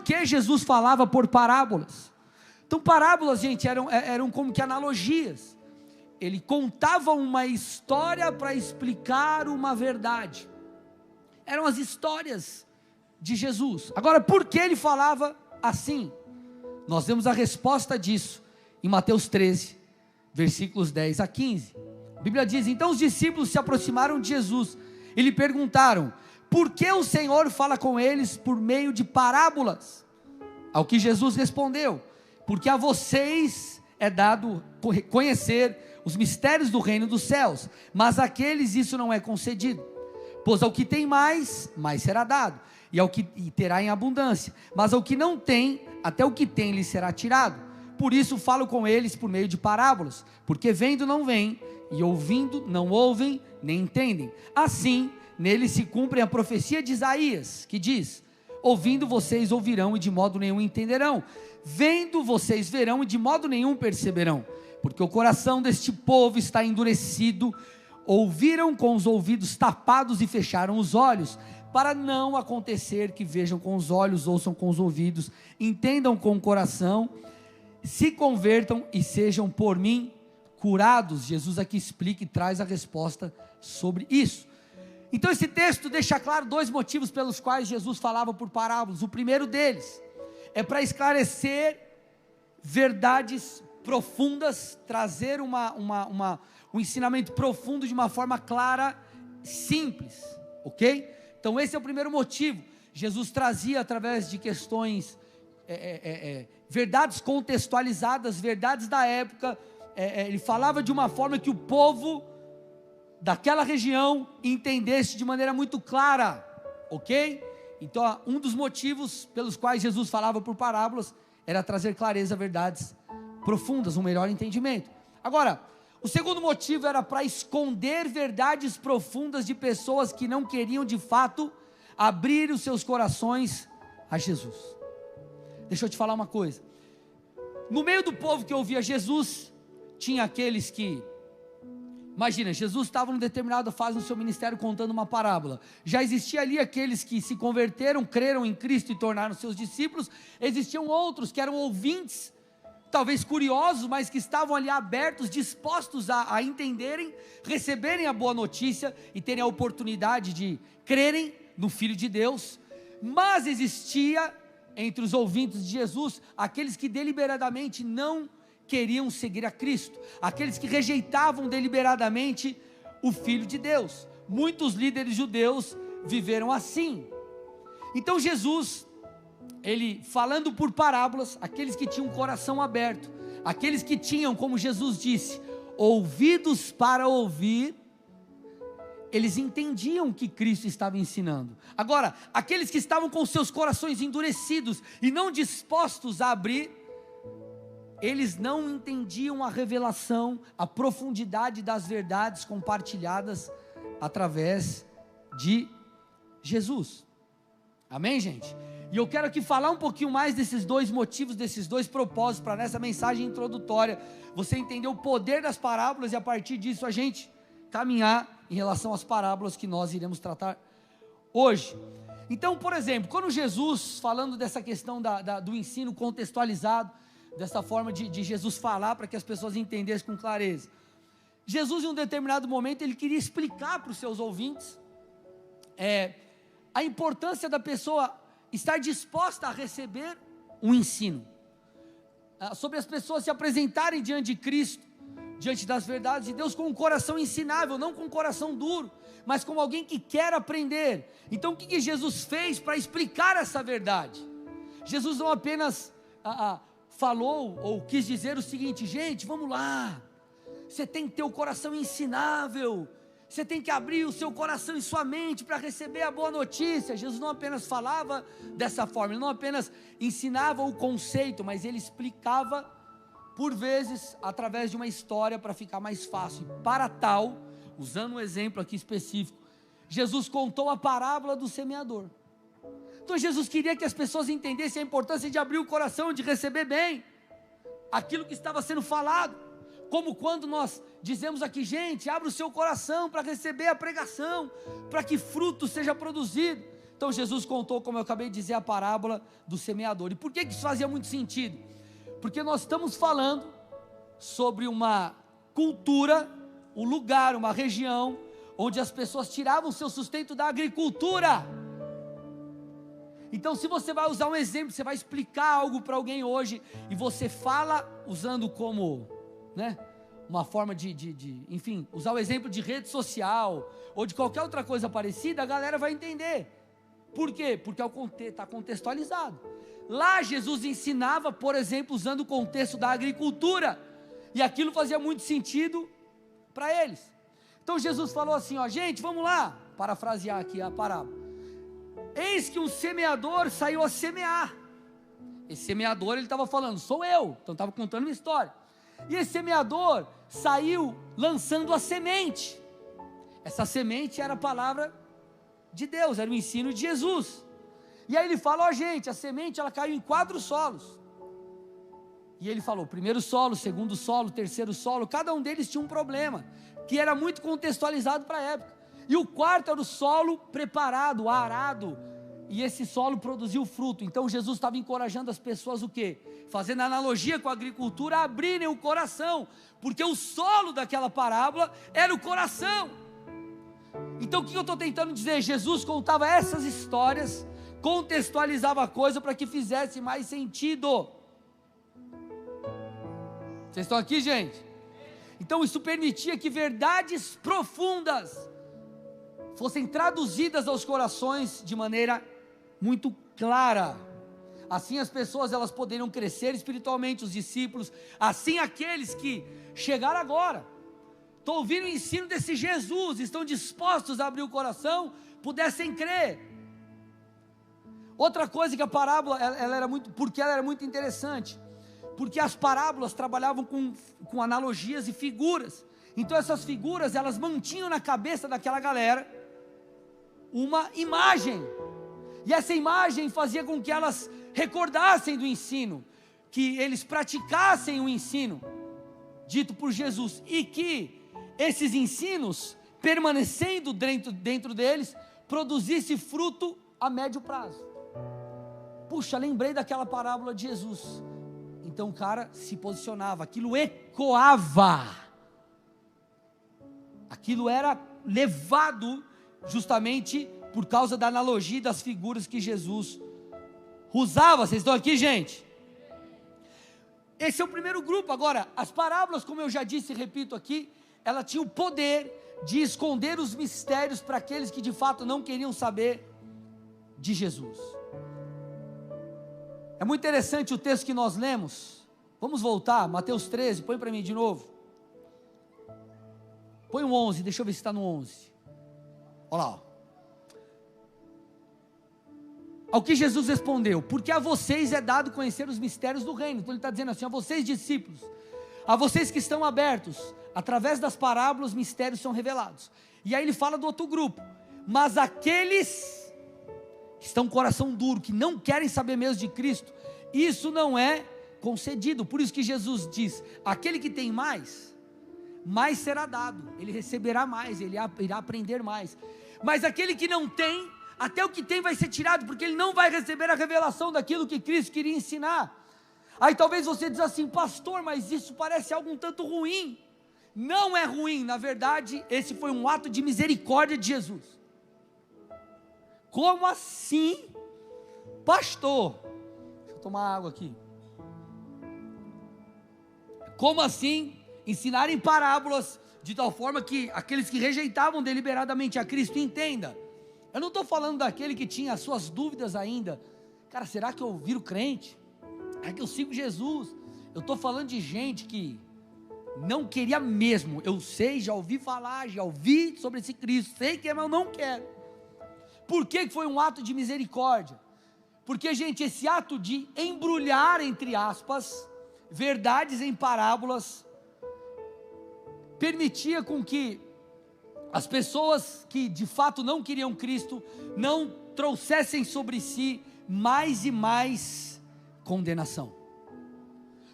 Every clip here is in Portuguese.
que Jesus falava por parábolas? Então parábolas, gente, eram como que analogias. Ele contava uma história para explicar uma verdade. Eram as histórias de Jesus. Agora, por que ele falava assim? Nós vemos a resposta disso em Mateus 13, versículos 10 a 15. A Bíblia diz: então os discípulos se aproximaram de Jesus e lhe perguntaram: por que o Senhor fala com eles por meio de parábolas? Ao que Jesus respondeu: porque a vocês é dado conhecer os mistérios do reino dos céus, mas àqueles isso não é concedido. Pois ao que tem mais, mais será dado, e terá em abundância, mas ao que não tem, até o que tem lhe será tirado. Por isso falo com eles por meio de parábolas, porque vendo não veem, e ouvindo não ouvem, nem entendem. Assim, nele se cumpre a profecia de Isaías, que diz: ouvindo vocês ouvirão e de modo nenhum entenderão, vendo vocês verão e de modo nenhum perceberão, porque o coração deste povo está endurecido. Ouviram com os ouvidos tapados e fecharam os olhos, para não acontecer que vejam com os olhos, ouçam com os ouvidos, entendam com o coração, se convertam e sejam por mim curados. Jesus aqui explica e traz a resposta sobre isso. Então esse texto deixa claro dois motivos pelos quais Jesus falava por parábolas. O primeiro deles é para esclarecer verdades profundas, trazer um ensinamento profundo de uma forma clara, simples, ok? Então esse é o primeiro motivo. Jesus trazia através de questões, verdades contextualizadas, verdades da época. Ele falava de uma forma que o povo daquela região entendesse de maneira muito clara, ok? Então um dos motivos pelos quais Jesus falava por parábolas era trazer clareza a verdades profundas, um melhor entendimento. Agora, o segundo motivo era para esconder verdades profundas de pessoas que não queriam de fato abrir os seus corações a Jesus. Deixa eu te falar uma coisa: no meio do povo que ouvia Jesus, tinha aqueles que, imagina, Jesus estava em determinada fase no seu ministério contando uma parábola, já existia ali aqueles que se converteram, creram em Cristo e tornaram seus discípulos. Existiam outros que eram ouvintes, talvez curiosos, mas que estavam ali abertos, dispostos a entenderem, receberem a boa notícia e terem a oportunidade de crerem no Filho de Deus. Mas existia entre os ouvintes de Jesus aqueles que deliberadamente não queriam seguir a Cristo, aqueles que rejeitavam deliberadamente o Filho de Deus. Muitos líderes judeus viveram assim. Então Jesus, ele falando por parábolas, aqueles que tinham o coração aberto, aqueles que tinham, como Jesus disse, ouvidos para ouvir, eles entendiam o que Cristo estava ensinando. Agora, aqueles que estavam com seus corações endurecidos e não dispostos a abrir, eles não entendiam a revelação, a profundidade das verdades compartilhadas através de Jesus. Amém, gente? E eu quero aqui falar um pouquinho mais desses dois motivos, desses dois propósitos, para nessa mensagem introdutória você entender o poder das parábolas e a partir disso a gente caminhar em relação às parábolas que nós iremos tratar hoje. Então, por exemplo, quando Jesus, falando dessa questão do ensino contextualizado, dessa forma de Jesus falar para que as pessoas entendessem com clareza, Jesus em um determinado momento ele queria explicar para os seus ouvintes a importância da pessoa estar disposta a receber um ensino, sobre as pessoas se apresentarem diante de Cristo, diante das verdades de Deus, com um coração ensinável, não com um coração duro, mas como alguém que quer aprender. Então o que Jesus fez para explicar essa verdade? Jesus não apenas falou ou quis dizer o seguinte: gente, vamos lá, você tem que ter o coração ensinável, você tem que abrir o seu coração e sua mente para receber a boa notícia. Jesus não apenas falava dessa forma, ele não apenas ensinava o conceito, mas ele explicava, por vezes, através de uma história para ficar mais fácil. Para tal, usando um exemplo aqui específico, Jesus contou a parábola do semeador. Então Jesus queria que as pessoas entendessem a importância de abrir o coração, de receber bem aquilo que estava sendo falado. Como quando nós dizemos aqui: gente, abra o seu coração para receber a pregação, para que fruto seja produzido. Então Jesus contou, como eu acabei de dizer, a parábola do semeador. E por que isso fazia muito sentido? Porque nós estamos falando sobre uma cultura, um lugar, uma região, onde as pessoas tiravam seu sustento da agricultura. Então, se você vai usar um exemplo, você vai explicar algo para alguém hoje, e você fala usando como, uma forma enfim, usar o exemplo de rede social, ou de qualquer outra coisa parecida, a galera vai entender. Por quê? Porque está contextualizado. Lá Jesus ensinava, por exemplo, usando o contexto da agricultura, e aquilo fazia muito sentido para eles. Então Jesus falou assim, gente, vamos lá, parafrasear aqui a parábola. Eis que um semeador saiu a semear. Esse semeador, ele estava falando, sou eu, então estava contando uma história. E esse semeador saiu lançando a semente. Essa semente era a palavra de Deus, era o ensino de Jesus. E aí ele falou, gente, a semente ela caiu em 4 solos. E ele falou, primeiro solo, segundo solo, terceiro solo, cada um deles tinha um problema, que era muito contextualizado para a época. E o quarto era o solo preparado, arado, e esse solo produziu fruto. Então Jesus estava encorajando as pessoas o quê? Fazendo analogia com a agricultura, a abrirem o coração, porque o solo daquela parábola era o coração. Então o que eu estou tentando dizer? Jesus contava essas histórias, contextualizava a coisa para que fizesse mais sentido. Vocês estão aqui, gente? Então isso permitia que verdades profundas fossem traduzidas aos corações de maneira muito clara. Assim as pessoas elas poderiam crescer espiritualmente, os discípulos, assim aqueles que chegaram agora, estão ouvindo o ensino desse Jesus, estão dispostos a abrir o coração, pudessem crer. Outra coisa que a parábola, ela era muito interessante, porque as parábolas trabalhavam com analogias e figuras. Então essas figuras, elas mantinham na cabeça daquela galera uma imagem, e essa imagem fazia com que elas recordassem do ensino, que eles praticassem o ensino dito por Jesus, e que esses ensinos, permanecendo dentro deles, produzisse fruto a médio prazo. Puxa, lembrei daquela parábola de Jesus. Então o cara se posicionava, aquilo ecoava, aquilo era levado justamente por causa da analogia das figuras que Jesus usava. Vocês estão aqui, gente? Esse é o primeiro grupo. Agora, as parábolas, como eu já disse e repito aqui, ela tinha o poder de esconder os mistérios para aqueles que de fato não queriam saber de Jesus. É muito interessante o texto que nós lemos. Vamos voltar, Mateus 13, põe para mim de novo. Põe o 11, deixa eu ver se está no 11. Olha lá. Ao que Jesus respondeu, porque a vocês é dado conhecer os mistérios do reino. Então ele está dizendo assim, a vocês discípulos, a vocês que estão abertos, através das parábolas, mistérios são revelados. E aí ele fala do outro grupo, mas aqueles que estão com o coração duro, que não querem saber mesmo de Cristo, isso não é concedido. Por isso que Jesus diz, aquele que tem mais será dado, ele receberá mais, ele irá aprender mais. Mas aquele que não tem, até o que tem vai ser tirado, porque ele não vai receber a revelação daquilo que Cristo queria ensinar. Aí talvez você diz assim, pastor, mas isso parece algo um tanto ruim. Não é ruim, na verdade, esse foi um ato de misericórdia de Jesus. Como assim, pastor? Deixa eu tomar água aqui. Como assim ensinarem parábolas de tal forma que aqueles que rejeitavam deliberadamente a Cristo entendam? Eu não estou falando daquele que tinha as suas dúvidas ainda. Cara, será que eu viro crente? Será que eu sigo Jesus? Eu estou falando de gente que não queria mesmo. Eu sei, já ouvi falar, já ouvi sobre esse Cristo, sei que é, mas eu não quero. Por que foi um ato de misericórdia? Porque, gente, esse ato de embrulhar, entre aspas, verdades em parábolas, permitia com que as pessoas que de fato não queriam Cristo, não trouxessem sobre si mais e mais condenação.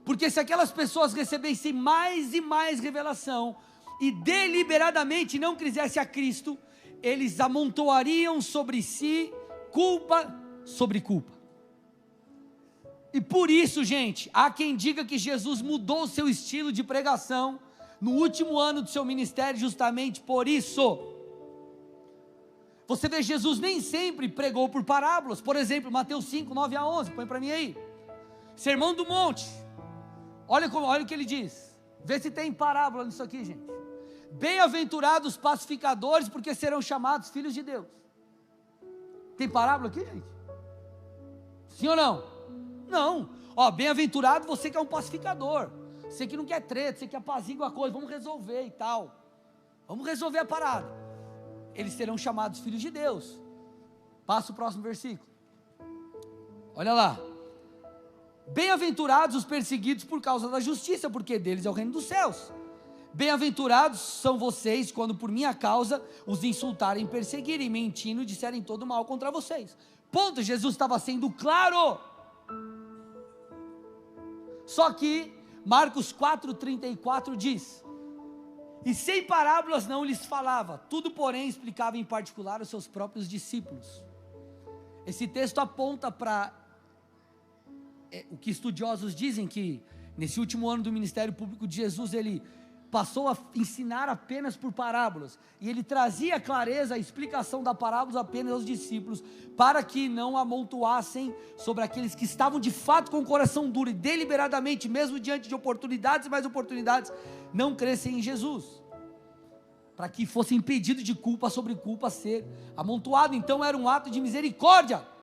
Porque se aquelas pessoas recebessem mais e mais revelação, e deliberadamente não quisessem a Cristo, eles amontoariam sobre si culpa sobre culpa. E por isso, gente, há quem diga que Jesus mudou o seu estilo de pregação no último ano do seu ministério, justamente por isso. Você vê, Jesus nem sempre pregou por parábolas. Por exemplo, Mateus 5, 9 a 11, põe para mim aí. Sermão do Monte. Olha o que ele diz. Vê se tem parábola nisso aqui, gente. Bem-aventurados os pacificadores, porque serão chamados filhos de Deus. Tem parábola aqui, gente? Sim ou não? Não. Ó, bem-aventurado você que é um pacificador. Você que não quer treta, você que apazigua a coisa, vamos resolver e tal. Vamos resolver a parada. Eles serão chamados filhos de Deus. Passa o próximo versículo. Olha lá. Bem-aventurados os perseguidos por causa da justiça, porque deles é o reino dos céus. Bem-aventurados são vocês quando por minha causa os insultarem, perseguirem, mentindo, disserem todo mal contra vocês. Ponto. Jesus estava sendo claro. Só que Marcos 4,34 diz: e sem parábolas não lhes falava, tudo porém explicava em particular aos seus próprios discípulos. Esse texto aponta para o que estudiosos dizem, que nesse último ano do ministério público de Jesus, ele passou a ensinar apenas por parábolas, e ele trazia a clareza, a explicação da parábola apenas aos discípulos, para que não amontoassem sobre aqueles que estavam de fato com o coração duro, e deliberadamente, mesmo diante de oportunidades e mais oportunidades, não crescem em Jesus, para que fosse impedido de culpa sobre culpa ser amontoado. Então era um ato de misericórdia